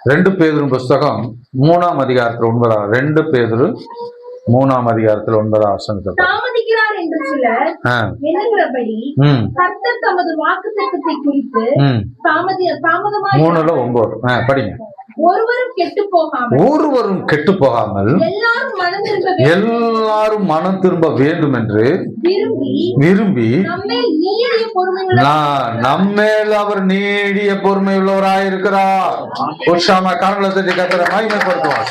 2 பேதுரு புஸ்தகம் 3ஆம் அதிகாரத்தில் 9 2 பேதுரு 3ஆம் அதிகாரத்தில் 9 வசனத்தை தாமதிக்கிறார் என்று சிலர் எண்ணுகிறபடி கர்த்தர் தமது வாக்குத்தத்தத்தை குறித்து தாமதமாய் 3:9 படிங்க. ஒருவரும் கெட்டு போகாமல் எல்லாரும் மனம் திரும்ப வேண்டும் என்று விரும்பி நம்மேல் அவர் நீடிய பொறுமை உள்ளவராயிருக்கிறார். உற்சாகமா கரங்களை கர்த்தரை மகிமைப்படுத்துவார்.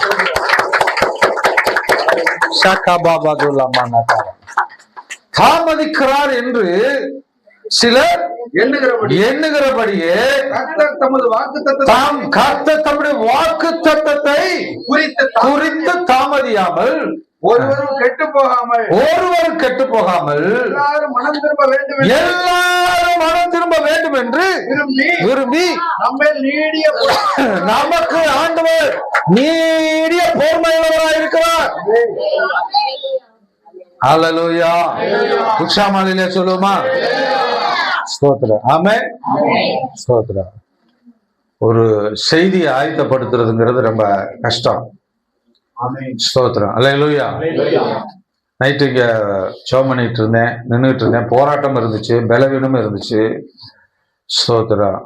தாமதிக்கிறார் என்று சிலர் எண்ணுகிறபடியே கர்த்தர் தம்முடைய வாக்குத்தத்தத்தை குறித்து தாமதியாமல் ஒருவரும் கெட்டு போகாமல் எல்லாரும் மனம் திரும்ப வேண்டும் என்று விரும்பி நமக்கு ஆண்டவர் நீடிய பொறுமையுள்ளவராயிருக்கிறார். ஹல்லேலூயா. உற்சாகமாலிலே சொல்லுமா? ஸ்தோத்திரம். ஆமென். ஸ்தோத்திரம். ஒரு செய்தியை ஆயத்தப்படுத்துறதுங்கிறது ரொம்ப கஷ்டம். ஸ்தோத்திரம். ஹல்லேலூயா. நைட்டு இங்க ஜெபம் பண்ணிட்டு இருந்தேன், நின்றுட்டு இருந்தேன். போராட்டம் இருந்துச்சு, பலவீனமும் இருந்துச்சு. ஸ்தோத்திரம்.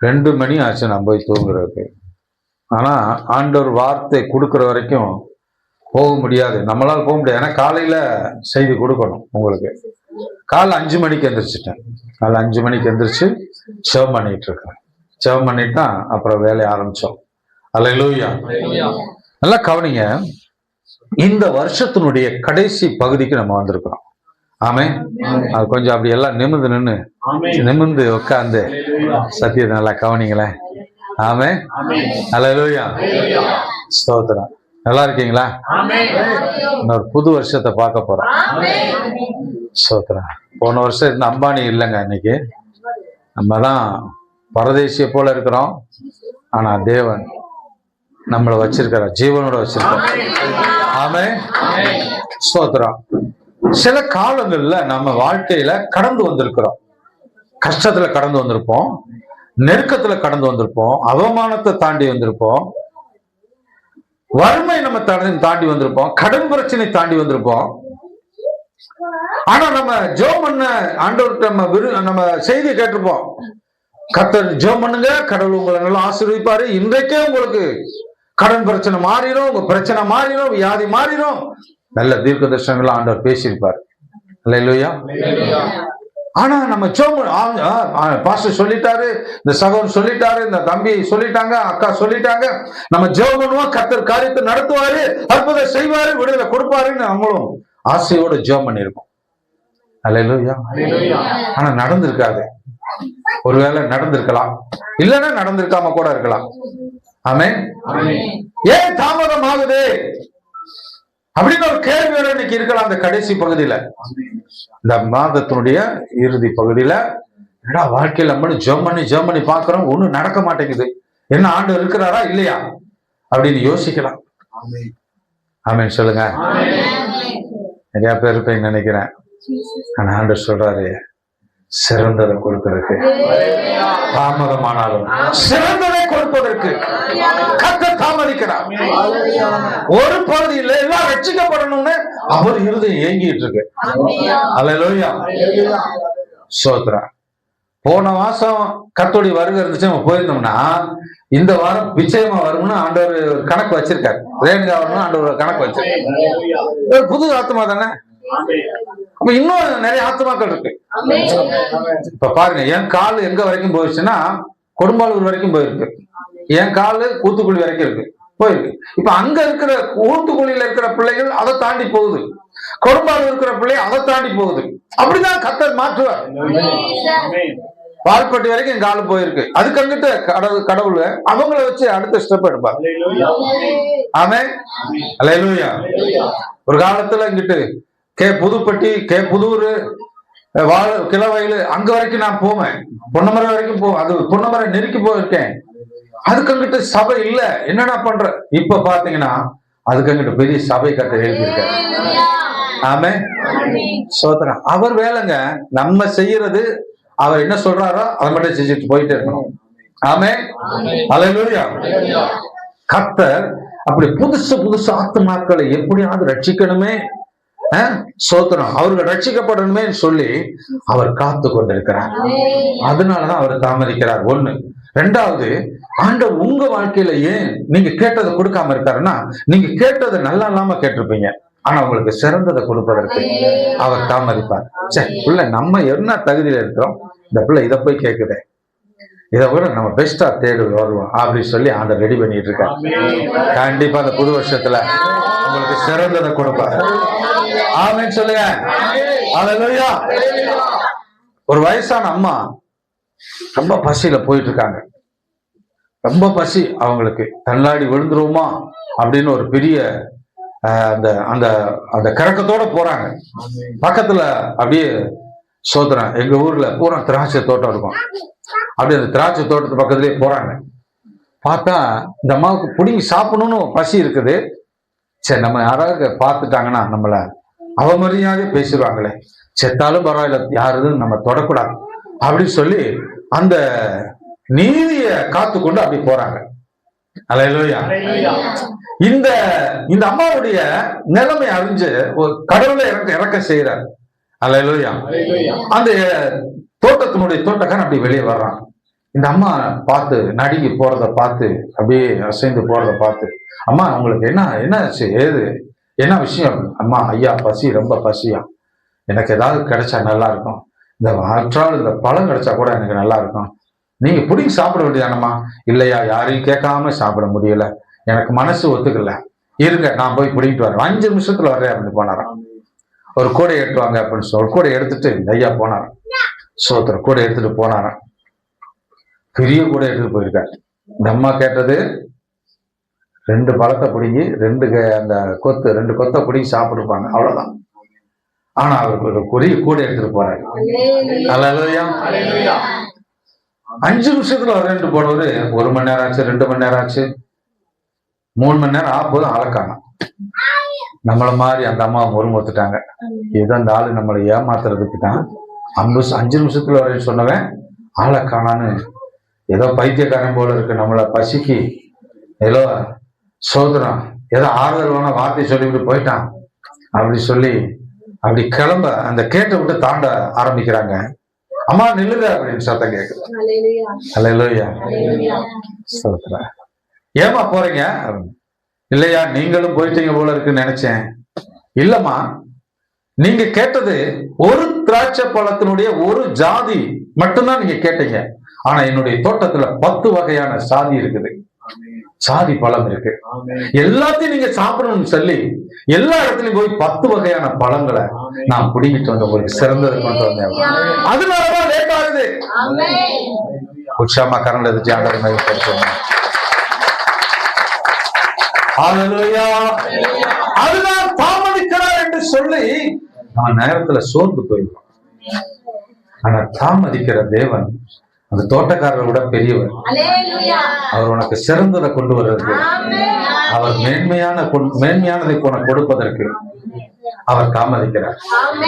2 மணி ஆச்சு நான் போய் தூங்குறதுக்கு. ஆனா ஆண்டவர் வார்த்தை கொடுக்குற வரைக்கும் போக முடியாது, நம்மளால போக முடியாது. ஏன்னா காலையில செய்தி கொடுக்கணும் உங்களுக்கு. காலை 5 மணிக்கு எந்திரிச்சிட்டேன். காலை 5 மணிக்கு எந்திரிச்சு ஜெபம் பண்ணிட்டு இருக்கேன். ஜெபம் பண்ணிட்டு தான் அப்புறம் வேலையை ஆரம்பிச்சோம். அல்லேலூயா. நல்லா கவனிங்க, இந்த வருஷத்தினுடைய கடைசி பகுதிக்கு நம்ம வந்திருக்கிறோம். ஆமென். அது கொஞ்சம் அப்படி எல்லாம் நிமிர்ந்து உட்கார்ந்து சத்தியத்தை நல்லா கவனிங்களேன். ஆமென். அல்லேலூயா. ஸ்தோத்திரம். நல்லா இருக்கீங்களா? இன்னொரு புது வருஷத்தை பார்க்க போறோம். ஸ்தோத்திரம். போன வருஷம் இருந்த அம்பானி இல்லைங்க. இன்னைக்கு நம்ம தான் பரதேசிய போல இருக்கிறோம். ஆனா தேவன் நம்மளை வச்சிருக்கிறார், ஜீவனோட வச்சிருக்கார். ஆமென். ஸ்தோத்திரம். சில காலங்கள்ல நம்ம வாழ்க்கையில கடந்து வந்திருக்கிறோம். கஷ்டத்துல கடந்து வந்திருப்போம், நெருக்கத்துல கடந்து வந்திருப்போம், அவமானத்தை தாண்டி வந்திருப்போம், வறுமை நம்ம தாண்டி வந்திருப்போம், கடன் பிரச்சனை தாண்டி வந்திருப்போம். ஆனா நம்ம ஜெபம் பண்ண ஆண்டவர்கிட்ட நம்ம செய்தியை கேட்டிருப்போம். கர்த்தர் ஜெபம் பண்ணுங்க, கடவுள் உங்களை நல்லா ஆசீர்வதிப்பாரு. இன்றைக்கே உங்களுக்கு கடன் பிரச்சனை மாறிடும், உங்க பிரச்சனை மாறிடும், வியாதி மாறிடும். நல்ல தீர்க்க தரிசனங்கள் ஆண்டவர் பேசியிருப்பார். அல்லேலூயா. ஆனா நம்ம பாஸ்டர் சொல்லிட்டாரு, இந்த சகோதரன் சொல்லிட்டாரு, இந்த தம்பி சொல்லிட்டாங்க, அக்கா சொல்லிட்டாங்க, நம்ம ஜெபம் பண்ணுவோம், கர்த்தர் காரியத்தை நடத்துவாரு, அற்புதம் செய்வாரு, விடுதலை கொடுப்பாருன்னு நம்மளும் ஆசையோட ஜெபம் பண்ணிருக்கோம். அல்லேலூயா. ஆனா நடந்திருக்காது. ஒருவேளை நடந்திருக்கலாம், இல்லைன்னா நடந்திருக்காம கூட இருக்கலாம். ஆமென். ஏன் தாமதம் ஆகுது அப்படின்னு ஒரு கேள்வியோட இன்னைக்கு இருக்கலாம். அந்த கடைசி பகுதியில, இந்த மாதத்தினுடைய இறுதி பகுதியில, வாழ்க்கையில நம்ம ஜெபம் பண்ணி பாக்குறோம், ஒண்ணும் நடக்க மாட்டேங்குது. என்ன ஆண்டவர் இருக்கிறாரா இல்லையா அப்படின்னு யோசிக்கலாம். ஆமென் சொல்லுங்க. நிறைய பேர் இருப்பேன்னு நினைக்கிறேன். ஆனா ஆண்டவர் சொல்றாரு, சிறந்ததை கொடுப்பதற்கு, தாமதமானாலும் சிறந்ததை கொடுப்பதற்கு கர்த்தர் தாமதிக்கிறார். ஒரு பகுதியில் எல்லாம் ரட்சிக்கப்படணும்னு அவர் இருதயம் ஏங்கிட்டு இருக்கு. அல்லேலூயா. ஸ்தோத்திரம். போன மாசம் கர்த்தருடைய வருகை இருந்துச்சு, நம்ம போயிருந்தோம்னா இந்த வாரம் நிச்சயமா வரும்னு ஆண்டவர் கணக்கு வச்சிருக்காரு. ரேணுகா வரணும் ஆண்டவர் கணக்கு வச்சிருக்காரு. புது ஆத்மா தானே. அப்ப இன்னும் நிறைய ஆத்மாக்கள் இருக்கு. இப்ப பாருங்க, என் கால் எங்க வரைக்கும் போயிடுச்சுன்னா கொடும்பாலூர் வரைக்கும் போயிருக்கு. என் காலு ஊத்துக்குழி வரைக்கும் இருக்கு, போயிருக்கு. இப்ப அங்க இருக்கிற ஊத்துக்குழியில இருக்கிற பிள்ளைகள் அதை தாண்டி போகுது, கொடும்பாலூர் இருக்கிற பிள்ளை அதை தாண்டி போகுது. அப்படிதான் கர்த்தர் மாற்றுவார். பால்பட்டி வரைக்கும் என் காலு போயிருக்கு, அதுக்கு அங்கிட்ட கடவுள் அவங்கள வச்சு அடுத்த ஸ்டெப் எடுப்பார். ஆமென். அல்லேலூயா. ஒரு காலத்துல இங்கிட்டு புதுப்பட்டி, புதூர், கிளவயல் அங்க வரைக்கும் நான் போவேன். பொன்னமரை வரைக்கும் போவேன். அது பொன்னமரை நெருக்கி போயிருக்கேன். அதுக்கு அங்கிட்ட சபை இல்ல, என்னடா பண்ற? இப்ப பாத்தீங்கன்னா அதுக்கு அங்கிட்ட பெரிய சபை கட்ட எழுதியிருக்காரு. ஆமென். சோதரன். அவர் வேலைங்க. நம்ம செய்யறது, அவர் என்ன சொல்றாரோ அதை மட்டும் செஞ்சுட்டு போயிட்டே இருக்கணும். ஆமென். அல்லேலூயா. கர்த்தர் அப்படி புதுசு புதுசு ஆத்துமாக்களை எப்படியாவது ரட்சிக்கணுமே, சோத்திரம், அவர்கள் ரட்சிக்கப்படணுமே சொல்லி அவர் காத்து கொண்டிருக்கிறார். அதனாலதான் அவர் தாமதிக்கிறார். ஒண்ணு. ரெண்டாவது, ஆண்டவர் உங்க வாழ்க்கையில ஏன் நீங்க கேட்டதை கொடுக்காம இருக்காருன்னா, நீங்க கேட்டதை நல்லா இல்லாம கேட்டிருப்பீங்க, ஆனா உங்களுக்கு சிறந்ததை கொடுப்பதற்கு அவர் தாமதிப்பார். பிள்ளை நம்ம என்ன தகுதியில இருக்கிறோம், இந்த பிள்ளை இதை போய் கேட்குதே, இதை விட நம்ம பெஸ்டா தேடி வருவோம் அப்படின்னு சொல்லி ஆண்டவர் ரெடி பண்ணிட்டு இருக்காரு. கண்டிப்பா அந்த புது வருஷத்துல உங்களுக்கு சிறந்ததை கொடுப்பார். ஆமென் சொல்லுங்க. ஹல்லேலூயா. ஒரு வயசான அம்மா ரொம்ப பசியில போயிட்டு இருக்காங்க. ரொம்ப பசி அவங்களுக்கு, தள்ளாடி விழுந்துருவோமா அப்படின்னு ஒரு பெரிய அந்த அந்த அந்த கறக்கத்தோட போறாங்க. பக்கத்துல அப்படியே சோதனம், எங்க ஊர்ல பூரா திராட்சை தோட்டம் இருக்கும். அப்படியே அந்த திராட்சை தோட்டத்து பக்கத்துலயே போறாங்க. பார்த்தா இந்த அம்மாவுக்கு பிடிங்கி சாப்பிடணும்னு பசி இருக்குது. சரி, நம்ம யாராவது பார்த்துட்டாங்கன்னா நம்மள அவமரியாதை பேசிடுவாங்களே, செத்தாலும் பரவாயில்ல, யாருதுன்னு நம்ம தொடக்கூடாது அப்படின்னு சொல்லி அந்த நீதியை காத்து கொண்டு அப்படி போறாங்க. அல்லேலூயா. இந்த அம்மாவுடைய நிலைமை அறிஞ்சு ஒரு கடவுளை இறக்க செய்யறாரு. அல்லேலூயா. அந்த தோட்டக்காரன் அப்படி வெளியே வர்றான். இந்த அம்மா பார்த்து நடுங்கி போறத பார்த்து, அப்படியே அசைந்து போறத பார்த்து, அம்மா உங்களுக்கு என்ன ஏது, என்ன விஷயம்? அம்மா, ஐயா பசி, ரொம்ப பசியா, எனக்கு ஏதாவது கிடைச்சா நல்லா இருக்கும், இந்த ஆற்றால் இந்த பழம் கிடைச்சா கூட எனக்கு நல்லா இருக்கும், நீங்க பிடிங்கி சாப்பிட வேண்டியதானம்மா. இல்லையா, யாரையும் கேட்காம சாப்பிட முடியல, எனக்கு மனசு ஒத்துக்கல, இருங்க நான் போய் பிடிங்கிட்டு வரேன், 5 நிமிஷத்துல வர்றேன் அப்படின்னு போனாராம். ஒரு கூடை எடுத்துவாங்க அப்படின்னு சொல்லி ஒரு கூடை எடுத்துட்டு இந்த ஐயா போனாராம். சோத்திரம், கூடை எடுத்துட்டு போனாராம். பெரிய கூடை எடுத்துட்டு போயிருக்காரு. இந்த அம்மா கேட்டது 2 பழத்தை பிடிங்கி 2 கொத்தை பிடிங்கி சாப்பிட்டுருப்பாங்க, அவ்வளவுதான். ஆனா அவருக்கு ஒரு பெரிய கூடை எடுத்துட்டு போறாரு. அல்லேலூயா. 5 நிமிஷத்துல வரேன்ட்டு போனவரு 1 மணி நேரம் ஆச்சு, 2 மணி நேரம் ஆச்சு, 3 மணி நேரம் ஆகும்போது ஆளக்காணும். நம்மள மாதிரி அந்த அம்மா ஒருமுத்துட்டாங்க. ஏதோ அந்த ஆளு நம்மளை ஏமாத்துறதுக்கு தான் 5 நிமிஷத்துல வரேன்னு சொன்னவன் ஆளக்கானான்னு ஏதோ பைத்தியக்காரன் போல இருக்கு, நம்மள பசிக்கு ஏதோ சோதனம், ஏதோ ஆறுதலான வார்த்தை சொல்லிவிட்டு போயிட்டான் அப்படி சொல்லி அப்படி கிளம்ப அந்த கேட்டை விட்டு தாண்ட ஆரம்பிக்கிறாங்க. அம்மா நில்லுங்க அப்படின்னு சத்தம் கேட்குது. அல்லேலூயா. சோத்ரா. ஏமா போறீங்க? இல்லையா, நீங்களும் போயிட்டீங்க போல இருக்குன்னு நினைச்சேன். இல்லம்மா, நீங்க கேட்டது ஒரு திராட்சை பழத்தினுடைய ஒரு ஜாதி மட்டும்தான் நீங்க கேட்டீங்க. ஆனா என்னுடைய தோட்டத்துல 10 வகையான சாதி இருக்குது, சாதி பழம் இருக்கு. எல்லாத்தையும் நீங்க சாப்பிடணும்னு சொல்லி எல்லா இடத்துலயும் போய் 10 வகையான பழங்களை நான் பிடிங்கிட்டு வந்த உங்களுக்கு சிறந்தது கொண்டு வந்தேன். அதனாலதான் லேட் ஆகுது. உற்சாகமா கரண்ட் எடுத்து ஆண்டவரை மையப்படுத்துவோம். அதுதான் தாமதிக்கிறார் என்று சொல்லி நம்ம நேரத்துல சோர்ந்து போயிடும். ஆனா தாமதிக்கிற தேவன் அந்த தோட்டக்காரரை விட பெரியவர். அவர் உனக்கு சிறந்ததை கொண்டு வர்றதுக்கு, அவர் மேன்மையானதை உனக்கு கொடுப்பதற்கு அவர் தாமதிக்கிறார்.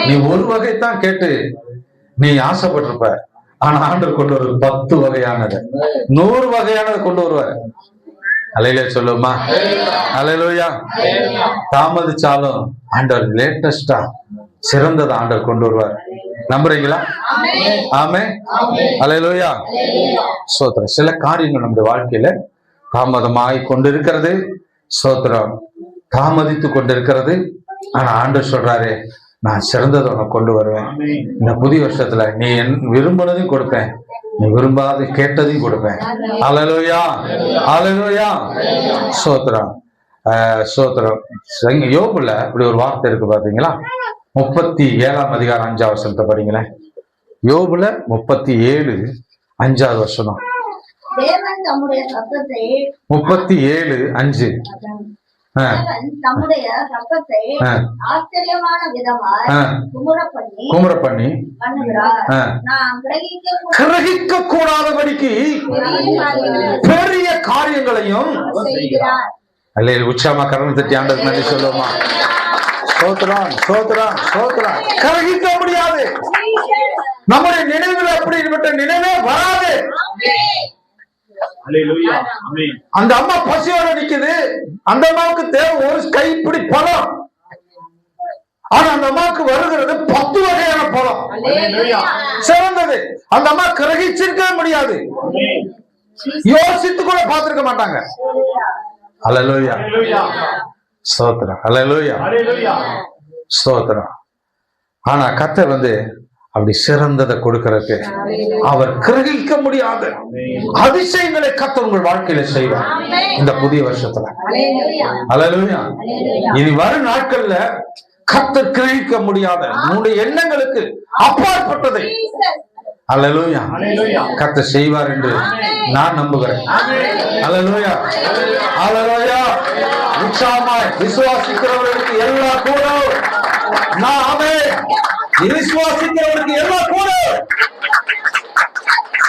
நீ ஒரு வகைத்தான் கேட்டு நீ ஆசைப்பட்டிருப்ப, ஆனா ஆண்டவர் கொண்டு வருவது 10 வகையானது, 100 வகையானதை கொண்டு வருவார். அல்லேலூயா சொல்லுமா. அல்லேலூயா. தாமதிச்சாலும் ஆண்டவர் லேட்டஸ்டா சிறந்ததை ஆண்டவர் கொண்டு வருவார். நம்புறீங்களா? ஆமென். அல்லேலூயா. ஸ்தோத்திரம். சில காரியங்கள் நம்முடைய வாழ்க்கையில தாமதமாகி கொண்டிருக்கிறது, ஸ்தோத்திரம், தாமதித்து கொண்டிருக்கிறது. ஆனா ஆண்டவர் சொல்றாரு, நான் சிறந்ததை உனக்கு கொண்டு வருவேன். இந்த புதிய வருஷத்துல நீ விரும்பினதையும் கொடுப்பேன், நீ விரும்பாத கேட்டதையும் கொடுப்பேன். அல்லேலூயா. அல்லேலூயா. ஸ்தோத்திரம். ஸ்தோத்திரம். யோபுல இப்படி ஒரு வார்த்தை இருக்கு பாத்தீங்களா? 37ஆம் அதிகாரம் 5ஆம் வசனத்தை படிங்களேன். யோபுல 37:5 வசனம். 37:5. குமுற பண்ணி கிரகிக்க கூடாதபடிக்கு பெரிய காரியங்களையும் அல்ல உற்சாகமா கரணம் தட்டி ஆண்டவருக்கு நன்றி சொல்லுவோமா. சோத்ரான் சோத்ரான் சோத்ரான். கிரகிக்க முடியாது, நம்முடைய நினைவுல அப்படிப்பட்ட நினைவே வராது. அந்த அம்மா பசியோட நிக்குது. அந்த அம்மாவுக்கு தேவை ஒரு கைப்பிடி பழம். ஆனா அந்த அம்மாவுக்கு வருகிறது 10 வகையான பழம், சிறந்தது. அந்த அம்மா கிரகிச்சிருக்கவே முடியாது, யோசித்து கூட பார்த்திருக்க மாட்டாங்க. அல்லேலூயா, ஸ்தோத்திரம், அல்லேலூயா, ஸ்தோத்திரம். ஆனா கர்த்தர் அப்படி சிறந்ததை கொடுக்கறதுக்கு அவர் கிரகிக்க முடியாத அதிசயங்களை கர்த்தர் உங்கள் வாழ்க்கையில செய்வார் இந்த புதிய வருஷத்துல. அல்லேலூயா. இனி வரும் நாட்கள்ல கர்த்தர் கிரகிக்க முடியாத உன்னுடைய எண்ணங்களுக்கு அப்பாற்பட்டதை அல்லேலூயா கர்த்தர் செய்வார் என்று நான் நம்புகிறேன். அல்லேலூயா, அல்லேலூயா. உற்சாகமாய் விசுவாசிக்கிறவர்களுக்கு எல்லா கூட நான் ஆமென். விசுவாசிக்கிறவர்களுக்கு எல்லா கூட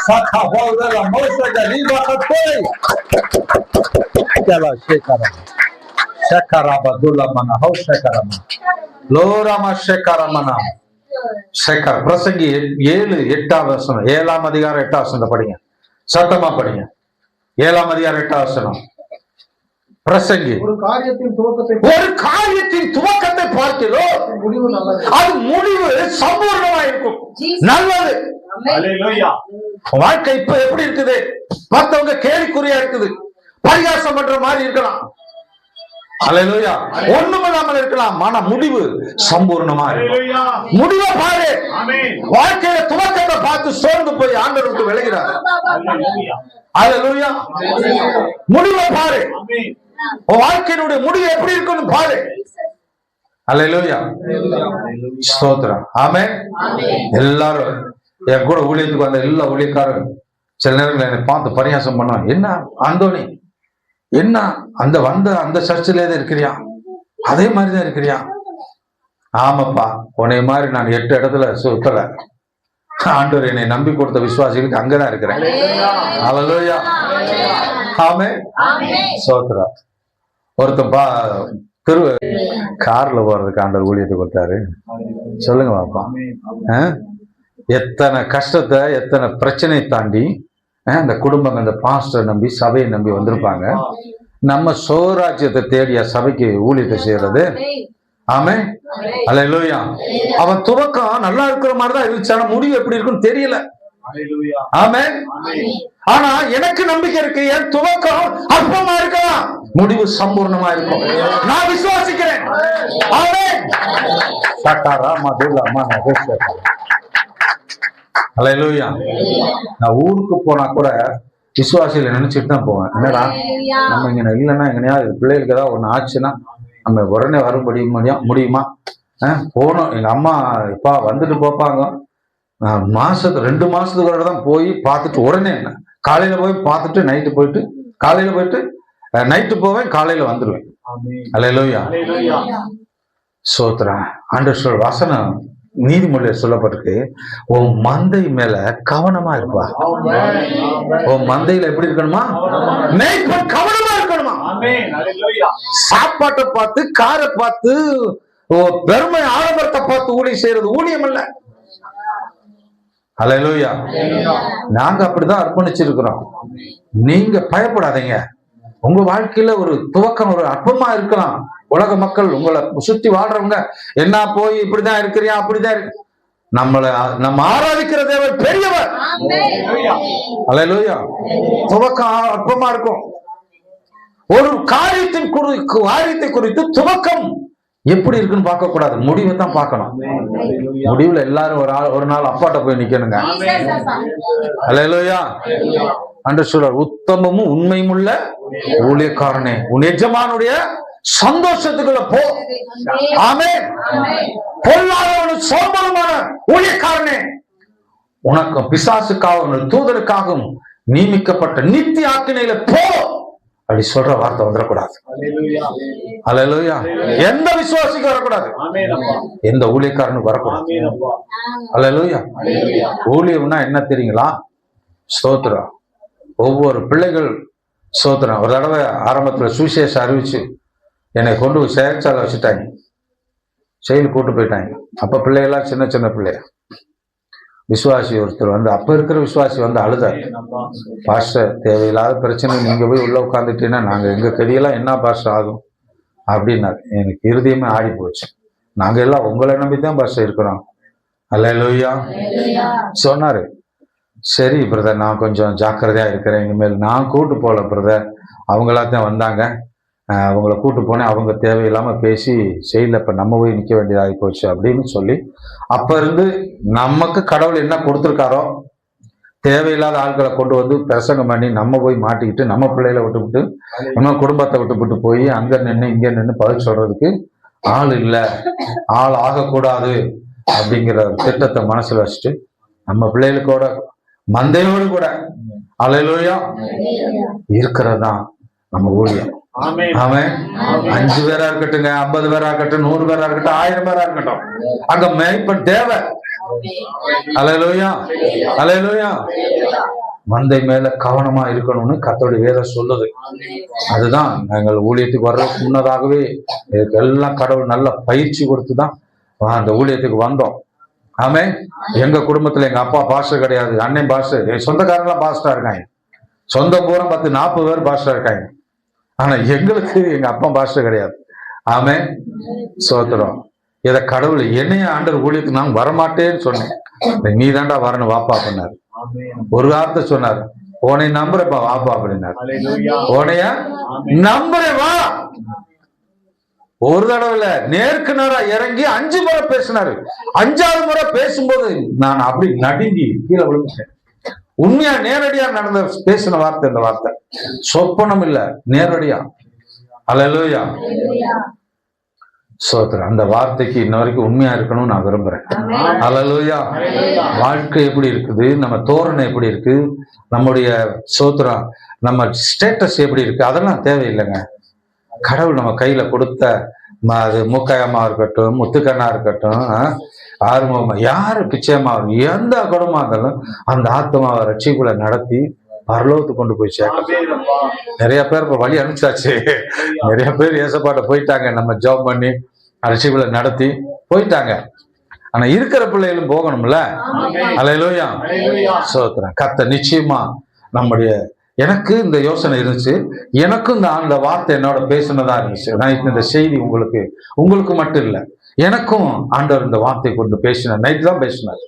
சத்தா போதல மோசத லிபாகத்தோய் चलो शेकरा शेकरा बदुला मना हो शेकरा लोरामा शेकरा मना शेकर பிரசங்கி 7:8 வசனம் 7ஆம் அதிகாரம் 8ஆம் வசனத்தை படிங்க, சத்தமா படிங்க. 7ஆம் அதிகாரம் 8ஆம் வசனம். பிரசங்கி ஒரு காரியத்தின் துவக்கத்தை பார்க்கிறோ அது முடிவு சம்பூர்ணமா இருக்கும், நல்லது. வாழ்க்கை இப்ப எப்படி இருக்குது? மத்தவங்க கேலிக்குறியா இருக்குது, பரிகாசம் பண்ற மாதிரி இருக்கலாம், அல்லேலூயா, ஒண்ணுமில்லாமல் இருக்கலாம். ஆனா முடிவு சம்பூர்ணமா இருக்கும். முடிவை பாரு. வாழ்க்கையில துவக்கத்தை பார்த்து சோர்ந்து போய் ஆண்டவர் விட்டு விலகிறார். அல்லேலூயா. முடிவை பாரு. வாழ்க்கையினுடைய முடிவு எப்படி இருக்குன்னு பாரு. அல்லேலூயா, ஸ்தோத்திரம், ஆமென். எல்லாரும் என் கூட ஊழியத்துக்கு வந்த எல்லா ஊழியக்காரரும் சில நேரங்கள் என்னை பார்த்து பரியாசம் பண்ணுவாங்க. என்ன ஆண்டோனி, என்ன அந்த சர்ச்சிலே தான் இருக்கிறியா? அதே மாதிரிதான் இருக்கிறியா? ஆமாப்பா, உன்னை மாதிரி நான் 8 இடத்துல சுத்தல. ஆண்டவர் என்னை நம்பி கொடுத்த விசுவாசிகளுக்கு அங்கதான் இருக்கிறேன். அல்லேலூயா, ஆமென், ஸ்தோத்திரம். ஒருத்தன் கார்ல போறதுக்கு ஆண்டவர் ஊழியத்தை கொடுத்தாரு. சொல்லுங்க பாப்பா, எத்தனை கஷ்டத்தை எத்தனை பிரச்சனையை தாண்டி அந்த குடும்பம் அந்த பாஸ்டரை நம்பி சபையை நம்பி வந்திருப்பாங்க. நம்ம சோராஜ்யத்தை தேடிய சபைக்கு ஊழியத்தை செய்யறது. ஆமென், அல்லேலூயா. அவன் துவக்கம் நல்லா இருக்கிற மாதிரிதான் இருந்துச்சு, ஆனா முடிவு எப்படி இருக்குன்னு தெரியல. ஆமென். ஆனா எனக்கு நம்பிக்கை இருக்கு, என் துவக்கம் அற்பமா இருக்கலாம், முடிவு சம்பூர்ணமா இருக்கும். நான் விசுவாசிக்கிறேன். ஆமென். அல்லேலூயா. நான் ஊருக்கு போனா கூட விசுவாசிகளை நினைச்சிட்டு தான் போவேன். என்னடா நம்ம இங்க இல்லைன்னா எங்கனையாவது பிள்ளைகளுக்கு ஏதாவது ஒண்ணு ஆச்சுன்னா நம்ம உடனே வர முடியுமா? போனோம். எங்க அம்மா இப்பா வந்துட்டு போப்பாங்க. 2 மாசத்துக்கு தான் போய் பார்த்துட்டு உடனே என்ன காலையில போய் பார்த்துட்டு நைட்டு போயிட்டு காலையில போயிட்டு நைட்டு போவேன், காலையில வந்துடுவேன். அல்லேலூயா, ஸ்தோத்திரம். ஆண்டவர் வசனம் நீதிமொழியில் சொல்லப்பட்டிருக்கு, உன் மந்தை மேல கவனமா இருப்பா. உன் மந்தையில எப்படி இருக்கணுமா? கவனமா இருக்கணுமா? சாப்பாட்டை பார்த்து காரை பார்த்து பெருமை ஆடம்பரத்தை பார்த்து ஊழியம் செய்யறது ஊழியம் அல்ல. அல்லேலூயா. நாங்க அப்படிதான் அர்ப்பணிச்சிருக்கிறோம். நீங்க பயப்படாதீங்க. உங்க வாழ்க்கையில ஒரு துவக்கம் ஒரு அற்பமா இருக்கலாம். உலக மக்கள் உங்களை சுத்தி வாழ்றவங்க என்ன போய் இப்படிதான் இருக்கிறியா அப்படிதான் இருக்கு. நம்ம ஆராதிக்கிற தேவர் பெரியவர். அல்லேலூயா. துவக்கம் அற்பமா இருக்கும். ஒரு காரியத்தை குறித்து துவக்கம் எப்படி இருக்குன்னு பார்க்க கூடாது, முடிவை தான் பார்க்கணும். முடிவுல எல்லாரும் ஒரு நாள் அப்பாட்ட போய் நிக்கணுங்க. அல்லேலூயா. அன்று சொல்றார், உத்தமமும் உண்மையும் உள்ள ஊழியக்காரனே உன் எஜமானுடைய சந்தோஷத்துக்குள்ள போ. ஆமென். பொல்லாதவனும் சோம்பலுமான ஊழியக்காரனே உனக்கு பிசாசுக்காகவும் தூதருக்காகவும் நியமிக்கப்பட்ட நித்திய ஆக்கினையில போ. அப்படி சொல்ற வார்த்தை வந்துடக்கூடாது. அல்லேலூயா. எந்த விசுவாசிக்கு வரக்கூடாது, எந்த ஊழியக்காரனுக்கு வரக்கூடாது. அல்லேலூயா. ஊழியம்னா என்ன தெரியுங்களா? ஸ்தோத்திரம். ஒவ்வொரு பிள்ளைகள் ஸ்தோத்திரம். ஒரு தடவை ஆரம்பத்துல சுவிசேஷம் அறிவிச்சு என்னை கொண்டு செயற்சாலை வச்சுட்டாங்க, செயல் கூட்டு போயிட்டாங்க. அப்ப பிள்ளைகள்லாம் சின்ன சின்ன பிள்ளைய விசுவாசி ஒருத்தர் வந்து, அப்ப இருக்கிற விசுவாசி வந்து அழுதார். பாஸ்டர், தேவையில்லாத பிரச்சனை, நீங்க போய் உள்ள உட்காந்துட்டீங்கன்னா நாங்க எங்க கதியெல்லாம் என்ன பாஸ்டர் ஆகும் அப்படின்னாரு. எனக்கு இருதயமே ஆடி போச்சு. நாங்க எல்லாம் உங்களை நம்பித்தான் பாஸ்டர் இருக்கிறோம். அல்லேலூயா சொன்னாரு. சரி பிரதர், நான் கொஞ்சம் ஜாக்கிரதையா இருக்கிறேன், இனிமேல் நான் கூட்டு போல பிரதர், அவங்களாத்தான் வந்தாங்க, அவங்கள கூட்டு போனேன், அவங்க தேவையில்லாம பேசி செய்யல, இப்ப நம்ம போய் நிக்க வேண்டியதாகி போச்சு அப்படின்னு சொல்லி, அப்ப இருந்து நமக்கு கடவுள் என்ன கொடுத்துருக்காரோ தேவையில்லாத ஆட்களை கொண்டு வந்து பிரசங்கம் பண்ணி நம்ம போய் மாட்டிக்கிட்டு நம்ம பிள்ளைகளை விட்டுவிட்டு நம்ம குடும்பத்தை விட்டுவிட்டு போய் அங்க நின்று இங்க நின்று பதில் சொல்றதுக்கு ஆள் இல்லை, ஆள் ஆகக்கூடாது அப்படிங்கிற திட்டத்தை மனசுல வச்சுட்டு நம்ம பிள்ளைகளுக்கோட மந்தையோடு கூட அல்லேலூயா இருக்கிறதான் நம்ம ஊழியம். அவன் 5 பேரா இருக்கட்டுங்க, 50 பேரா இருக்கட்டும், 100 பேரா இருக்கட்டும், 1000 பேரா இருக்கட்டும், அங்க மேய்ப்பன் தேவை. அல்லேலூயா அல்லேலூயா. மந்தை மேல கவனமா இருக்கணும்னு கர்த்தருடைய வேதம் சொல்லுது. அதுதான் நாங்கள் ஊழியத்துக்கு வர்றதுக்கு முன்னதாகவே எல்லாம் கடவுள் நல்ல பயிற்சி கொடுத்துதான் அந்த ஊழியத்துக்கு வந்தோம். ஆமே. எங்க குடும்பத்துல எங்க அப்பா பாஸ்டர் கிடையாது, அண்ணன் பாஸ்டர், என் சொந்தக்காரங்களாம் பாஸ்டரா இருக்காங்க, சொந்த பூரா 10-40 பேர் பாஸ்டரா இருக்காங்க. ஆனா எங்களுக்கு எங்க அப்பா பாஸ்டர் கிடையாது. ஆமே. சோத்திரம். இதை கடவுள் என்னைய ஆண்டவர் ஊழியத்துக்கு நான் வரமாட்டேன்னு சொன்னேன். நீ தாண்டா வரணும் வாப்பா பண்ணாரு. ஒரு வார்த்தை சொன்னார், உன்னை நம்புறப்பா வாப்பா அப்படின்னாரு. உன்னைய நம்புறேன் வா. ஒரு தடவை இல்ல, நேருக்கு நேரா இறங்கி 5 முறை பேசினாரு. 5ஆவது முறை பேசும்போது நான் அப்படி நடுங்கி கீழே விழுந்துட்டேன். உண்மையா நேரடியா நடந்த பேசின வார்த்தை இந்த வார்த்தை, சொப்பனம் இல்ல, நேரடியா. அல்லேலூயா சோத்திரம். அந்த வார்த்தைக்கு இன்ன வரைக்கும் உண்மையா இருக்கணும்னு நான் விரும்புறேன். அல்லேலூயா. வாழ்க்கை எப்படி இருக்குது, நம்ம தோரணை எப்படி இருக்கு, நம்முடைய சோத்திரம் நம்ம ஸ்டேட்டஸ் எப்படி இருக்கு, அதெல்லாம் தேவையில்லைங்க. கடவுள் நம்ம கையில கொடுத்த அது மூக்காயமா இருக்கட்டும், முத்துக்கண்ணா இருக்கட்டும், ஆறுமுகமா, யாரு பிச்சையமா, எந்த குடும்பமா இருந்தாலும் அந்த ஆத்மாவை ரட்சிப்புல நடத்தி பரலோகத்துக்கு கொண்டு போய் சேர்க்கணும். நிறைய பேர் இப்ப வழி அனுப்பிச்சாச்சு, நிறைய பேர் ஏசப்பாட்ட போயிட்டாங்க, நம்ம ஜாப் பண்ணி ரட்சிப்புல நடத்தி போயிட்டாங்க. ஆனா இருக்கிற பிள்ளைகளும் போகணும்ல. அல்லேலூயா சோத்திரம். கர்த்தர் நிச்சயமா நம்முடைய, எனக்கு இந்த யோசனை இருந்துச்சு, எனக்கும் இந்த வார்த்தை என்னோட பேசுனதா இருந்துச்சு. நான் இந்த செய்தி உங்களுக்கு மட்டும் இல்லை, எனக்கும் ஆண்டவர் இந்த வார்த்தை கொண்டு பேசினார். நைட்டு தான் பேசினார்.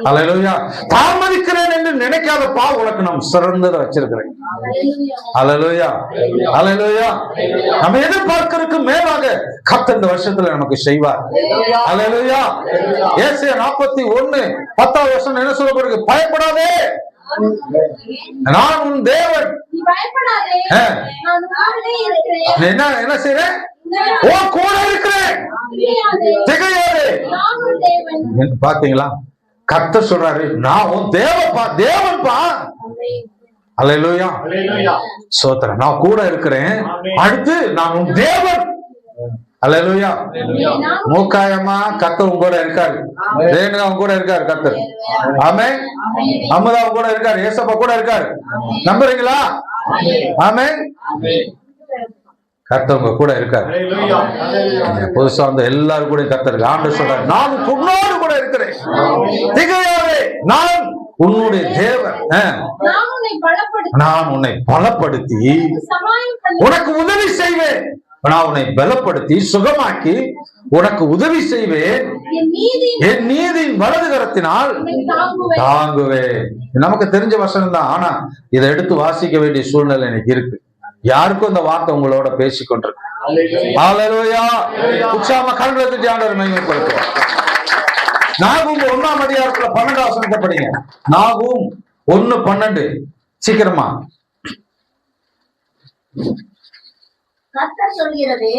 அல்லேலூயா. தாமதிக்கிறேன் என்று நினைக்காதப்பா, உனக்கு நான் சிறந்ததை வச்சிருக்கிறேன். அல்லேலூயா அல்லேலூயா. நம்ம எதிர்பார்க்கிறதுக்கு மேலாக கர்த்தர் இந்த வருஷத்துல நமக்கு செய்வார். அல்லேலூயா. ஏசாயா 41:10 வருஷம் என்ன சொல்லப்படுது? பயப்படாதே, நான் உன் தேவன். என்ன செய்றேன்? கூட இருக்கிறேன், திகையாதே. பாத்தீங்களா? கர்த்தர் சொல்றாரு, நான் உன் தேவன்பா. அல்லேலூயா சோத்திரம். நான் கூட இருக்கிறேன். அடுத்து நான் உன் தேவன். அல்லேலூயா. மூக்காயமா கர்த்தர் உங்க கூட இருக்காரு, ரேணுகா உங்க கூட இருக்காரு கர்த்தர். ஆமென். அமுதா உங்க கூட இருக்காரு, ஏசப்பா கூட இருக்காரு. நம்புறீங்களா? ஆமென். கர்த்தர் உங்க கூட இருக்காரு. புதுசா வந்து எல்லாரும் கூட கர்த்தர் இருக்கு. ஆண்டவர் சொல்றாரு, நான் உன்னோடு கூட இருக்கிறேன், திகையாதே, நான் உன்னுடைய தேவன். நான் உன்னை பலப்படுத்தி உனக்கு உதவி செய்வேன். நான் உன்னை பலப்படுத்தி சுகமாக்கி உனக்கு உதவி செய்வேன். என் நீதியின் வலது கரத்தினால் தாங்குவேன். நமக்கு தெரிஞ்ச வசனம் தான், ஆனா இதை எடுத்து வாசிக்க வேண்டிய சூழ்நிலை எனக்கு இருக்கு. யாருக்கும் இந்த வார்த்தை உங்களோட பேசிக்கொண்டிருக்கு. அல்லேலூயா. உற்சாகமா கரங்களை தட்டி ஆண்டவரை மகிமைப்படுத்துவோம். நாகும் 1ஆம் அதிகாரத்துல 12 வசனத்தை படிங்க. நாகும் 1:12. சீக்கிரமா. கர்த்தர் சொல்கிறது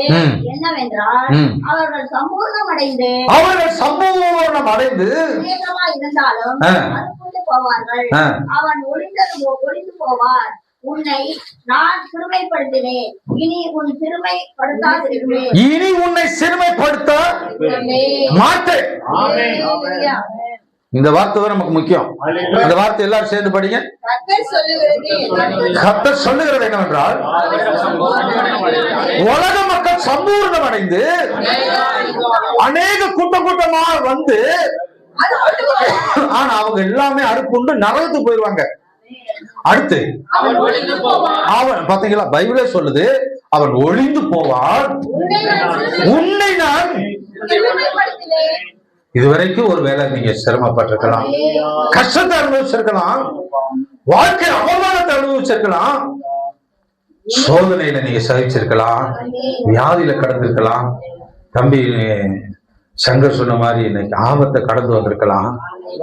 என்னவென்றால், அவர்கள் சம்பூர்ணம் அடைந்து இருந்தாலும் போவார்கள். அவன் ஒளிந்து போவார். உன்னை நான் சிறுமைப்படுத்தினேன், இனி உன் சிறுமைப்படுத்தாதிருப்பேன். இனி உன்னை சிறுமைப்படுத்த மாட்டேன். இந்த வார்த்தை நமக்கு முக்கியம். இந்த வார்த்தை எல்லாரும் சேர்ந்து படிங்க. கர்த்தர் சொல்லுகிறது என்னவென்றால், உலக மக்கள் சம்பூர்ணம் அடைந்து அநேக கூட்டமா வந்து ஆனா அவங்க எல்லாமே அறுப்புண்டு நரகத்துக்கு போயிருவாங்க. அடுத்து அவன் பாத்தீங்களா, பைபிளே சொல்லுது, அவன் ஒளிந்து போவான், உன்னை நான். இதுவரைக்கும் ஒருவேளை நீங்க சிரமப்பட்டிருக்கலாம், கஷ்டத்தை அனுபவிச்சிருக்கலாம், வாழ்க்கை அவமானத்தை அனுபவிச்சிருக்கலாம், சோதனையில நீங்க சகிச்சிருக்கலாம், வியாதியில கடந்திருக்கலாம். தம்பி சங்கர் சொன்ன மாதிரி இன்னைக்கு ஆபத்தை கடந்து வந்திருக்கலாம்.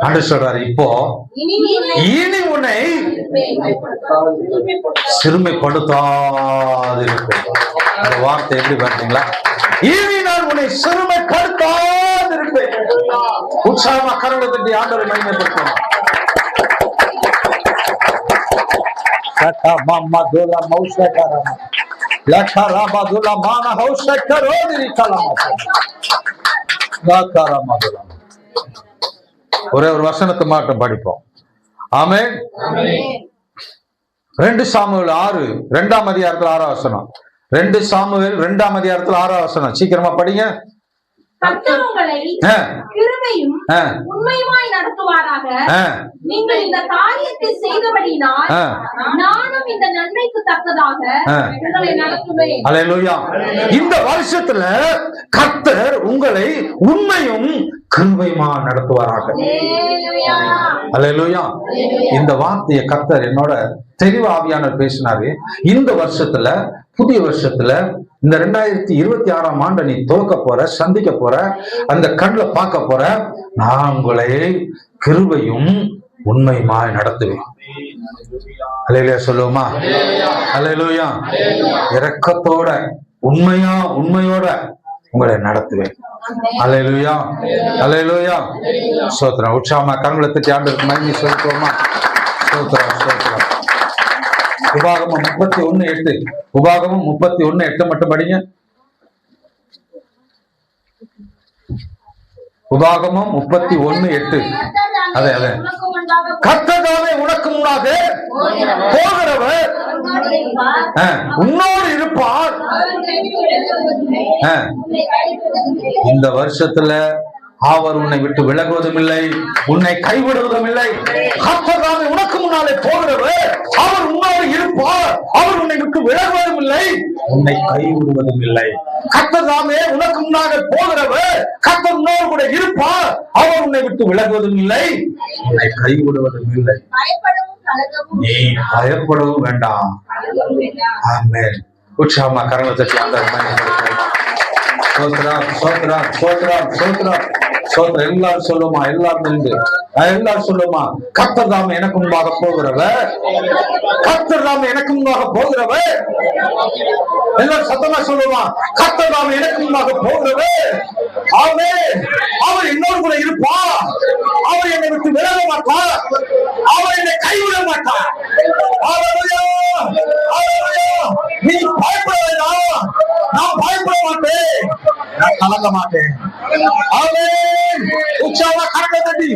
ஆண்டவர் சொல்றாரு, இப்போ இனி உன்னை சிறுமைப்படுத்தாது இருப்பேன். அந்த வார்த்தை எப்படி பார்த்தீங்களா? இனி நான் உன்னை சிறுமைப்படுத்தாது இருப்பேன். உற்சாகமா கரங்களை தட்டி ஆண்டவரை மகிமைப்படுத்தணும். ஒரே ஒரு வசனத்தை மாட்டம் படிப்போம். ஆமென். 2 சாமுவேல் 6 2ஆம் அதிகாரத்துல 6ஆம் வசனம். 2 சாமுவேல் 2ஆம் அதிகாரத்துல 6ஆம் வசனம். சீக்கிரமா படிங்க. கர்த்தர் உங்களை கிருபையும் உண்மையுமாய் நடத்துவாராக. நீங்கள் இந்த காரியத்தை செய்தபடியினால் நானும் இந்த நன்மைக்கு தக்கதாக உங்களை நடத்துவேன். அல்லேலூயா. இந்த வருஷத்துல கர்த்தர் உங்களை உண்மையும் கிருபையுமா நடத்துவாராக. அல்லேலூயா. இந்த வார்த்தையை கர்த்தர் என்னோட தெளிவா ஆவியானவர் பேசினாரு. இந்த வருஷத்துல, புதிய வருஷத்துல, இந்த 2026ஆம் ஆண்டை நீ துவக்க போற, சந்திக்க போற, அந்த கண்ணுல பார்க்க போற, நான் உங்களை கிருபையும் உண்மையுமாய் நடத்துவேன். அல்லேலூயா சொல்லுவோமா? அல்லேலூயா. இரக்கத்தோட உண்மையோட உங்களை நடத்துவேன். அல்லேலூயா, அல்லேலூயா. ஸ்தோத்திரம். உற்சாகமா கரங்களை தட்டி ஆண்டவருக்கு மகிமை செலுத்துவோமா? ஸ்தோத்திரம், ஸ்தோத்திரம். உபாகமம் 31:8. உபாகமம் 31:8 மட்டும் படிங்க. உபாகமம் 31:8. அதே கர்த்தராலே உனக்கு முன்னாக போகிறவர் உன்னோடு இருப்பார். இந்த வருஷத்துல அவர் உன்னை விட்டு விலகுவதும் இல்லை, உன்னை கைவிடுவதும் இல்லை. கர்த்தராலே உனக்கு முன்னாலே போகிறவர் அவர் உன்னோடு இருப்பார். அவர் உன்னை விட்டு விலகுவதும் இல்லை, உன்னை கைவிடுவதும் இல்லை. கர்த்தராலே உனக்கு முன்னாக போகிறவர் கர்த்தர் உன்னோடு கூட இருப்பார். அவர் உன்னை விட்டு விலகுவதும் இல்லை, உன்னை கைவிடுவதும் இல்லை. நீ பயப்படவும் வேண்டாம். ஆமென். உற்சாகமா கரங்களை தட்டி எல்லாரும் சொல்லுமா, எல்லாரும் நின்று எல்லாரும் சொல்லுமா, கர்த்தர் தாமே எனக்கு முன்பாக போகிறவர், கர்த்தர் தாமே எனக்கு முன்பாக போகிறவர். எல்லாரும் சத்தமா சொல்லுமா, கர்த்தர் தாமே எனக்கு முன்பாக போகிறவர். ஆமென். அவர் என்னோடு கூட இருப்பார். அவர் என்னை விட்டு விலக மாட்டார். அவர் என்னை கைவிட மாட்டார். நீ பயப்பட வேண்டாம். நான் பயப்பட மாட்டேன், நான் கலங்க மாட்டேன். ஆமென். உற்சாகமா கரங்களை தட்டி